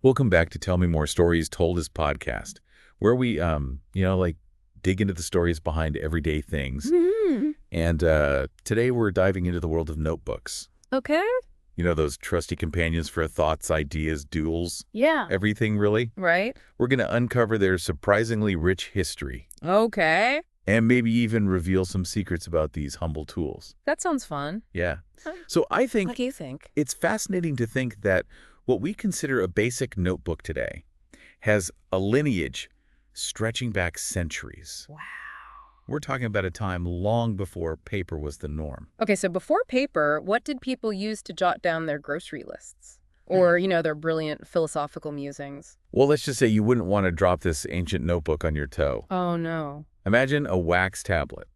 Welcome back to Tell Me More Stories Told as podcast, where we, dig into the stories behind everyday things. Mhm. And today we're diving into the world of notebooks. Okay. You know, those trusty companions for thoughts, ideas, duels, Yeah. everything really. Right. We're going to uncover their surprisingly rich history Okay. and maybe even reveal some secrets about these humble tools. That sounds fun. Yeah. Huh. So I What think do you think? it's fascinating to think that what we consider a basic notebook today has a lineage stretching back centuries. Wow. We're talking about a time long before paper was the norm. Okay, so before paper, what did people use to jot down their grocery lists? Or, their brilliant philosophical musings? Well, let's just say you wouldn't want to drop this ancient notebook on your toe. Oh, no. Imagine a wax tablet,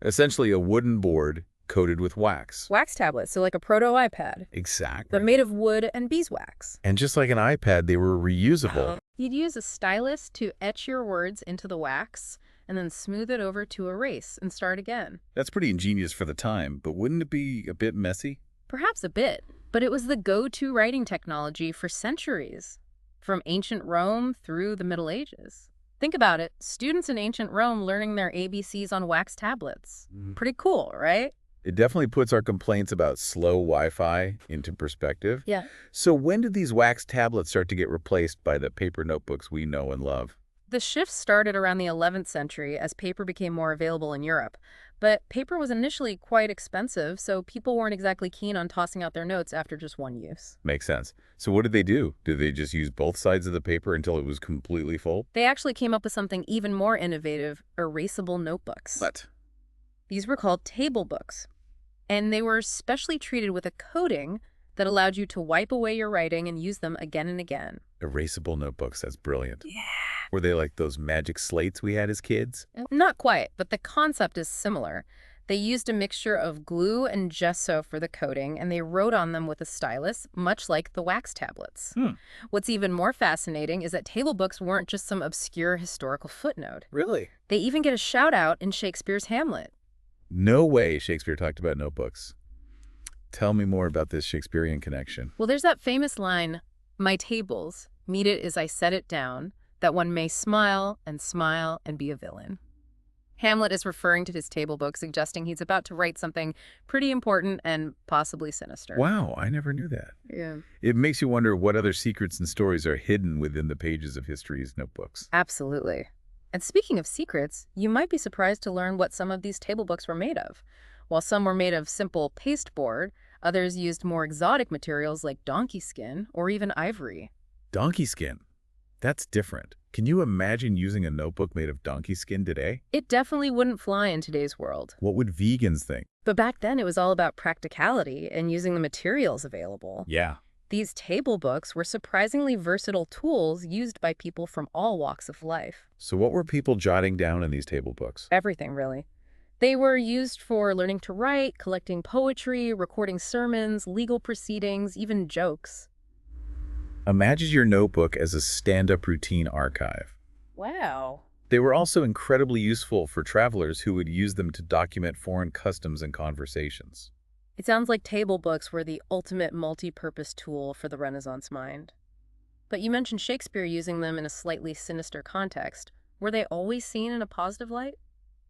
essentially a wooden board coated with wax. Wax tablets, so like a proto-iPad, Exactly. but made of wood and beeswax. And just like an iPad, they were reusable. You'd use a stylus to etch your words into the wax and then smooth it over to erase and start again. That's pretty ingenious for the time, but wouldn't it be a bit messy? Perhaps a bit, but it was the go-to writing technology for centuries, from ancient Rome through the Middle Ages. Think about it, students in ancient Rome learning their ABCs on wax tablets. Pretty cool, right? It definitely puts our complaints about slow Wi-Fi into perspective. Yeah. So when did these wax tablets start to get replaced by the paper notebooks we know and love? The shift started around the 11th century as paper became more available in Europe. But paper was initially quite expensive, so people weren't exactly keen on tossing out their notes after just one use. Makes sense. So what did they do? Did they just use both sides of the paper until it was completely full? They actually came up with something even more innovative, erasable notebooks. What? These were called table books, and they were specially treated with a coating that allowed you to wipe away your writing and use them again and again. Erasable notebooks, that's brilliant. Yeah. Were they like those magic slates we had as kids? Not quite, but the concept is similar. They used a mixture of glue and gesso for the coating, and they wrote on them with a stylus, much like the wax tablets. What's even more fascinating is that table books weren't just some obscure historical footnote. Really? They even get a shout-out in Shakespeare's Hamlet. No way Shakespeare talked about notebooks. Tell me more about this Shakespearean connection. Well, there's that famous line, "My tables, meet it as I set it down, that one may smile and be a villain." Hamlet is referring to his table book, suggesting he's about to write something pretty important and possibly sinister. Wow, I never knew that. Yeah. It makes you wonder what other secrets and stories are hidden within the pages of history's notebooks. Absolutely. And speaking of secrets, you might be surprised to learn what some of these table books were made of. While some were made of simple pasteboard, others used more exotic materials like donkey skin or even ivory. Donkey skin. That's different. Can you imagine using a notebook made of donkey skin today? It definitely wouldn't fly in today's world. What would vegans think? But back then, it was all about practicality and using the materials available. Yeah. These table books were surprisingly versatile tools used by people from all walks of life. So what were people jotting down in these table books? Everything, really. They were used for learning to write, collecting poetry, recording sermons, legal proceedings, even jokes. Imagine your notebook as a stand-up routine archive. Wow. They were also incredibly useful for travelers who would use them to document foreign customs and conversations. It sounds like table books were the ultimate multi-purpose tool for the Renaissance mind. But you mentioned Shakespeare using them in a slightly sinister context. Were they always seen in a positive light?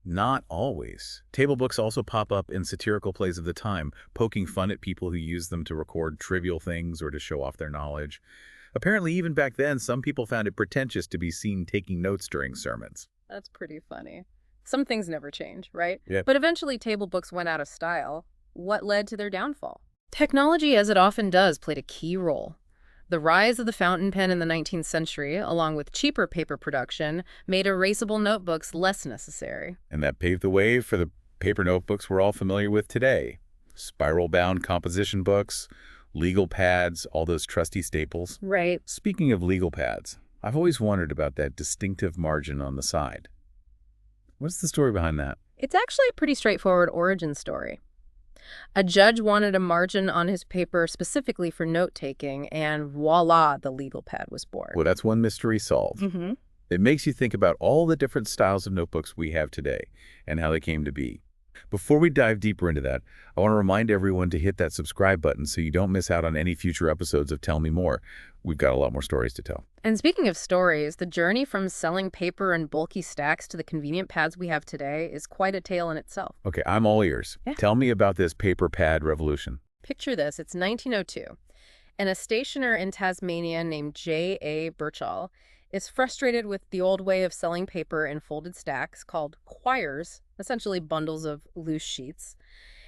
Not always. Table books also pop up in satirical plays of the time, poking fun at people who use them to record trivial things or to show off their knowledge. Apparently, even back then, some people found it pretentious to be seen taking notes during sermons. That's pretty funny. Some things never change, right? Yep. But eventually table books went out of style. What led to their downfall? Technology, as it often does, played a key role. The rise of the fountain pen in the 19th century, along with cheaper paper production, made erasable notebooks less necessary. And that paved the way for the paper notebooks we're all familiar with today. Spiral-bound composition books, legal pads, all those trusty staples. Right. Speaking of legal pads, I've always wondered about that distinctive margin on the side. What's the story behind that? It's actually a pretty straightforward origin story. A judge wanted a margin on his paper specifically for note-taking, and voila, the legal pad was born. Well, that's one mystery solved. Mm-hmm. It makes you think about all the different styles of notebooks we have today and how they came to be. Before we dive deeper into that, I want to remind everyone to hit that subscribe button so you don't miss out on any future episodes of Tell Me More. We've got a lot more stories to tell. And speaking of stories, the journey from selling paper in bulky stacks to the convenient pads we have today is quite a tale in itself. Okay, I'm all ears. Yeah. Tell me about this paper pad revolution. Picture this, it's 1902, and a stationer in Tasmania named J.A. Birchall is frustrated with the old way of selling paper in folded stacks called quires, essentially bundles of loose sheets.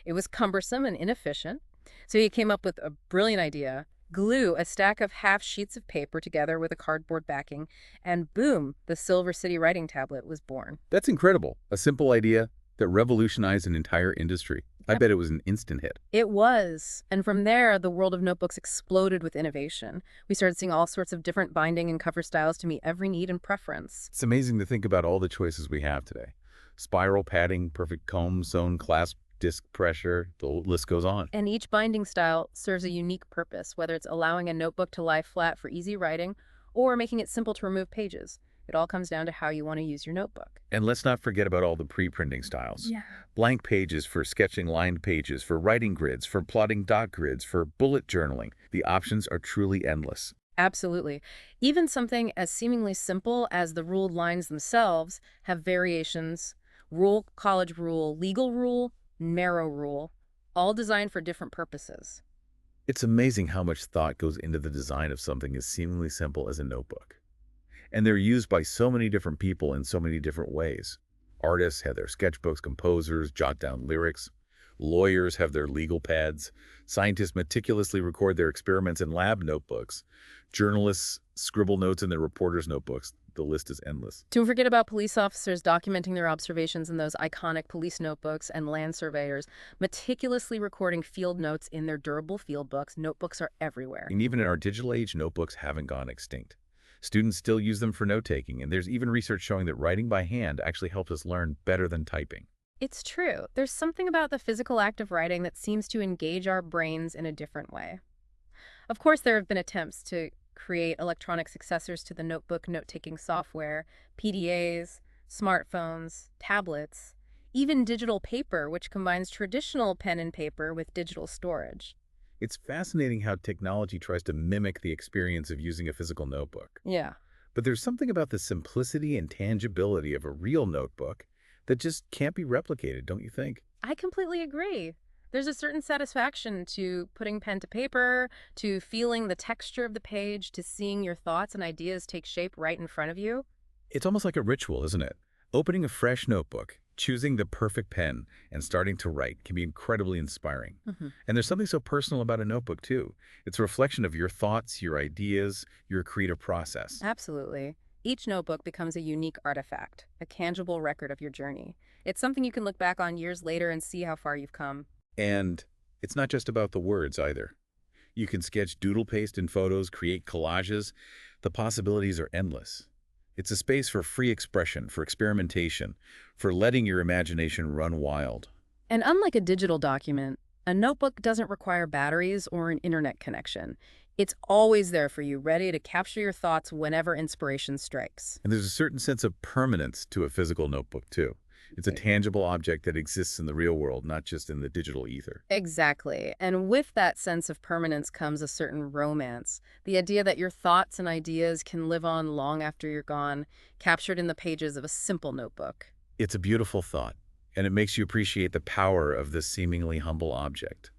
It was cumbersome and inefficient, so he came up with a brilliant idea. Glue a stack of half sheets of paper together with a cardboard backing, and boom, the Silver City writing tablet was born. That's incredible. A simple idea that revolutionized an entire industry. I bet it was an instant hit. It was. And from there, the world of notebooks exploded with innovation. We started seeing all sorts of different binding and cover styles to meet every need and preference. It's amazing to think about all the choices we have today. Spiral padding, perfect comb, sewn clasp, disc pressure, the list goes on. And each binding style serves a unique purpose, whether it's allowing a notebook to lie flat for easy writing or making it simple to remove pages. It all comes down to how you want to use your notebook. And let's not forget about all the pre-printing styles. Yeah. Blank pages for sketching lined pages, for writing grids, for plotting dot grids, for bullet journaling. The options are truly endless. Absolutely. Even something as seemingly simple as the ruled lines themselves have variations: rule, college rule, legal rule, narrow rule, all designed for different purposes. It's amazing how much thought goes into the design of something as seemingly simple as a notebook. And they're used by so many different people in so many different ways. Artists have their sketchbooks, composers jot down lyrics, lawyers have their legal pads, scientists meticulously record their experiments in lab notebooks, journalists scribble notes in their reporters' notebooks. The list is endless. Don't forget about police officers documenting their observations in those iconic police notebooks, and land surveyors meticulously recording field notes in their durable field books. Notebooks are everywhere. And even in our digital age, notebooks haven't gone extinct. Students still use them for note-taking, and there's even research showing that writing by hand actually helps us learn better than typing. It's true. There's something about the physical act of writing that seems to engage our brains in a different way. Of course, there have been attempts to create electronic successors to the notebook note-taking software: PDAs, smartphones, tablets, even digital paper, which combines traditional pen and paper with digital storage. It's fascinating how technology tries to mimic the experience of using a physical notebook. Yeah. But there's something about the simplicity and tangibility of a real notebook that just can't be replicated, don't you think? I completely agree. There's a certain satisfaction to putting pen to paper, to feeling the texture of the page, to seeing your thoughts and ideas take shape right in front of you. It's almost like a ritual, isn't it? Opening a fresh notebook, choosing the perfect pen, and starting to write can be incredibly inspiring. Mhm. And there's something so personal about a notebook, too. It's a reflection of your thoughts, your ideas, your creative process. Absolutely. Each notebook becomes a unique artifact, a tangible record of your journey. It's something you can look back on years later and see how far you've come. And it's not just about the words, either. You can sketch doodle paste in photos, create collages. The possibilities are endless. It's a space for free expression, for experimentation, for letting your imagination run wild. And unlike a digital document, a notebook doesn't require batteries or an internet connection. It's always there for you, ready to capture your thoughts whenever inspiration strikes. And there's a certain sense of permanence to a physical notebook, too. It's a tangible object that exists in the real world, not just in the digital ether. Exactly. And with that sense of permanence comes a certain romance. The idea that your thoughts and ideas can live on long after you're gone, captured in the pages of a simple notebook. It's a beautiful thought, and it makes you appreciate the power of this seemingly humble object.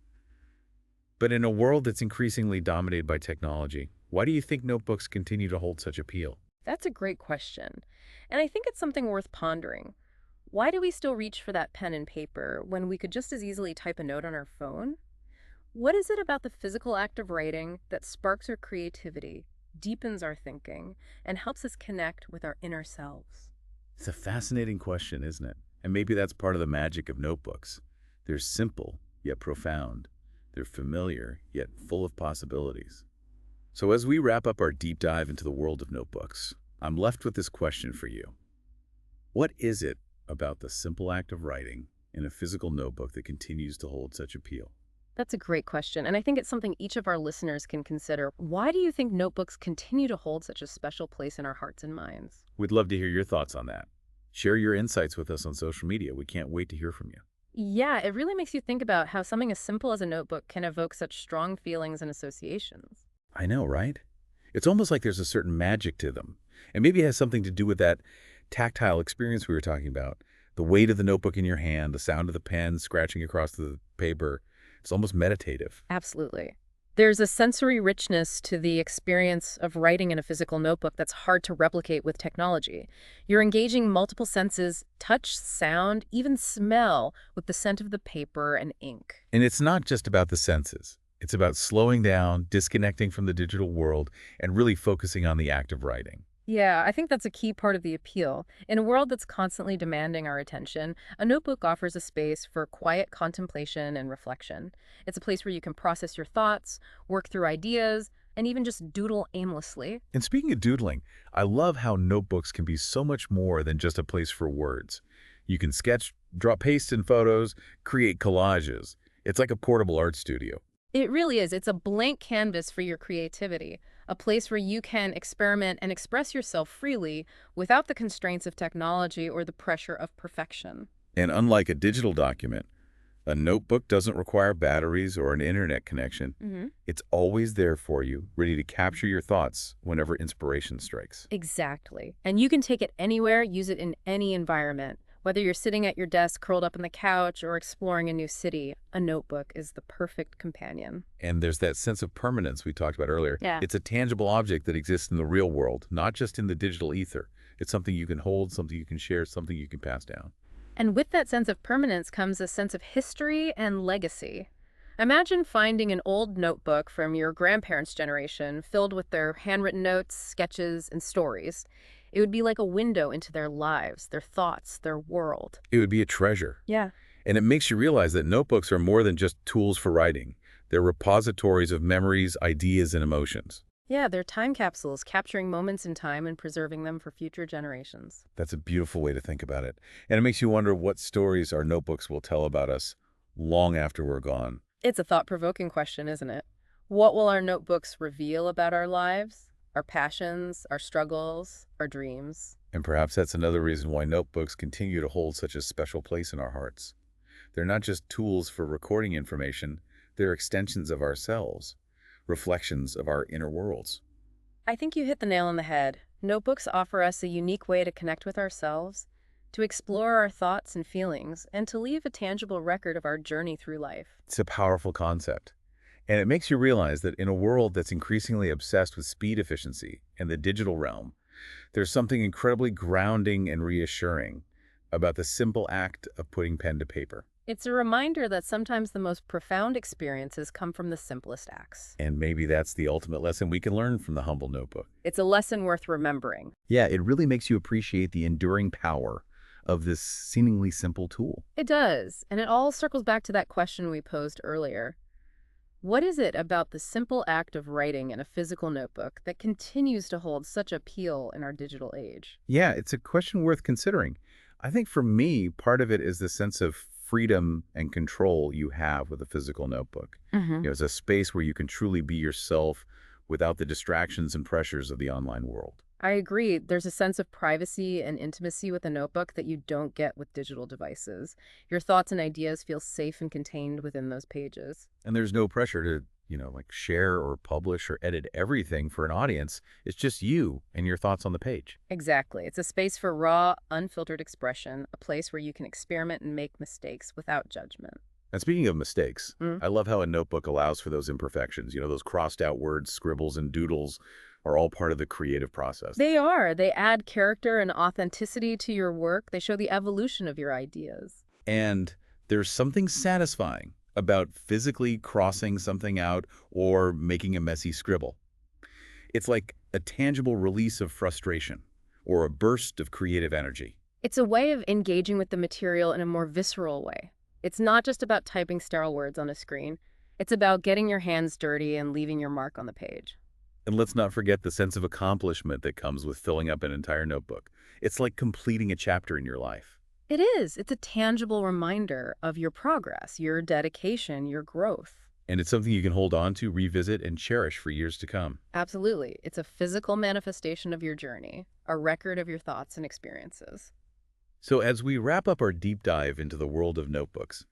But in a world that's increasingly dominated by technology, why do you think notebooks continue to hold such appeal? That's a great question. And I think it's something worth pondering. Why do we still reach for that pen and paper when we could just as easily type a note on our phone? What is it about the physical act of writing that sparks our creativity, deepens our thinking, and helps us connect with our inner selves? It's a fascinating question, isn't it? And maybe that's part of the magic of notebooks. They're simple, yet profound. They're familiar, yet full of possibilities. So as we wrap up our deep dive into the world of notebooks, I'm left with this question for you. What is it about the simple act of writing in a physical notebook that continues to hold such appeal? That's a great question, and I think it's something each of our listeners can consider. Why do you think notebooks continue to hold such a special place in our hearts and minds? We'd love to hear your thoughts on that. Share your insights with us on social media. We can't wait to hear from you. Yeah, it really makes you think about how something as simple as a notebook can evoke such strong feelings and associations. I know, right? It's almost like there's a certain magic to them. And maybe it has something to do with that tactile experience we were talking about. The weight of the notebook in your hand, the sound of the pen scratching across the paper. It's almost meditative. Absolutely. There's a sensory richness to the experience of writing in a physical notebook that's hard to replicate with technology. You're engaging multiple senses, touch, sound, even smell, with the scent of the paper and ink. And it's not just about the senses. It's about slowing down, disconnecting from the digital world, and really focusing on the act of writing. Yeah, I think that's a key part of the appeal. In a world that's constantly demanding our attention, a notebook offers a space for quiet contemplation and reflection. It's a place where you can process your thoughts, work through ideas, and even just doodle aimlessly. And speaking of doodling, I love how notebooks can be so much more than just a place for words. You can sketch, draw paste in photos, create collages. It's like a portable art studio. It really is. It's a blank canvas for your creativity, a place where you can experiment and express yourself freely without the constraints of technology or the pressure of perfection. And unlike a digital document, a notebook doesn't require batteries or an internet connection. hmm It's always there for you, ready to capture your thoughts whenever inspiration strikes. Exactly. And you can take it anywhere, use it in any environment. Whether you're sitting at your desk curled up on the couch or exploring a new city, a notebook is the perfect companion. And there's that sense of permanence we talked about earlier. Yeah. It's a tangible object that exists in the real world, not just in the digital ether. It's something you can hold, something you can share, something you can pass down. And with that sense of permanence comes a sense of history and legacy. Imagine finding an old notebook from your grandparents' generation filled with their handwritten notes, sketches, and stories. It would be like a window into their lives, their thoughts, their world. It would be a treasure. Yeah. And it makes you realize that notebooks are more than just tools for writing. They're repositories of memories, ideas, and emotions. Yeah, they're time capsules, capturing moments in time and preserving them for future generations. That's a beautiful way to think about it. And it makes you wonder what stories our notebooks will tell about us long after we're gone. It's a thought-provoking question, isn't it? What will our notebooks reveal about our lives, our passions, our struggles, our dreams? And perhaps that's another reason why notebooks continue to hold such a special place in our hearts. They're not just tools for recording information, they're extensions of ourselves, reflections of our inner worlds. I think you hit the nail on the head. Notebooks offer us a unique way to connect with ourselves, to explore our thoughts and feelings, and to leave a tangible record of our journey through life. It's a powerful concept. And it makes you realize that in a world that's increasingly obsessed with speed efficiency and the digital realm, there's something incredibly grounding and reassuring about the simple act of putting pen to paper. It's a reminder that sometimes the most profound experiences come from the simplest acts. And maybe that's the ultimate lesson we can learn from the humble notebook. It's a lesson worth remembering. Yeah, it really makes you appreciate the enduring power of this seemingly simple tool. It does, and it all circles back to that question we posed earlier. What is it about the simple act of writing in a physical notebook that continues to hold such appeal in our digital age? Yeah, it's a question worth considering. I think for me, part of it is the sense of freedom and control you have with a physical notebook. It's a space where you can truly be yourself without the distractions and pressures of the online world. I agree. There's a sense of privacy and intimacy with a notebook that you don't get with digital devices. Your thoughts and ideas feel safe and contained within those pages. And there's no pressure to, like share or publish or edit everything for an audience. It's just you and your thoughts on the page. Exactly. It's a space for raw, unfiltered expression, a place where you can experiment and make mistakes without judgment. And speaking of mistakes, Mm. I love how a notebook allows for those imperfections. Those crossed out words, scribbles, and doodles are all part of the creative process. They are. They add character and authenticity to your work. They show the evolution of your ideas. And there's something satisfying about physically crossing something out or making a messy scribble. It's like a tangible release of frustration or a burst of creative energy. It's a way of engaging with the material in a more visceral way. It's not just about typing sterile words on a screen. It's about getting your hands dirty and leaving your mark on the page. And let's not forget the sense of accomplishment that comes with filling up an entire notebook. It's like completing a chapter in your life. It is. It's a tangible reminder of your progress, your dedication, your growth. And it's something you can hold on to, revisit, and cherish for years to come. Absolutely. It's a physical manifestation of your journey, a record of your thoughts and experiences. So as we wrap up our deep dive into the world of notebooks,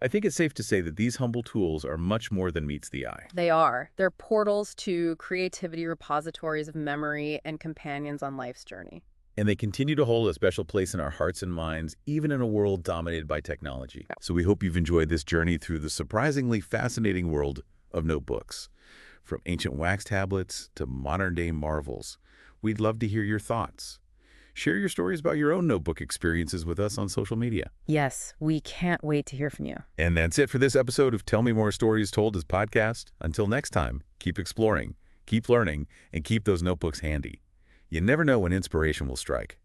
I think it's safe to say that these humble tools are much more than meets the eye. They are. They're portals to creativity, repositories of memory, and companions on life's journey. And they continue to hold a special place in our hearts and minds, even in a world dominated by technology. So we hope you've enjoyed this journey through the surprisingly fascinating world of notebooks. From ancient wax tablets to modern-day marvels, we'd love to hear your thoughts. Share your stories about your own notebook experiences with us on social media. Yes, we can't wait to hear from you. And that's it for this episode of Tell Me More Stories Told as podcast. Until next time, keep exploring, keep learning, and keep those notebooks handy. You never know when inspiration will strike.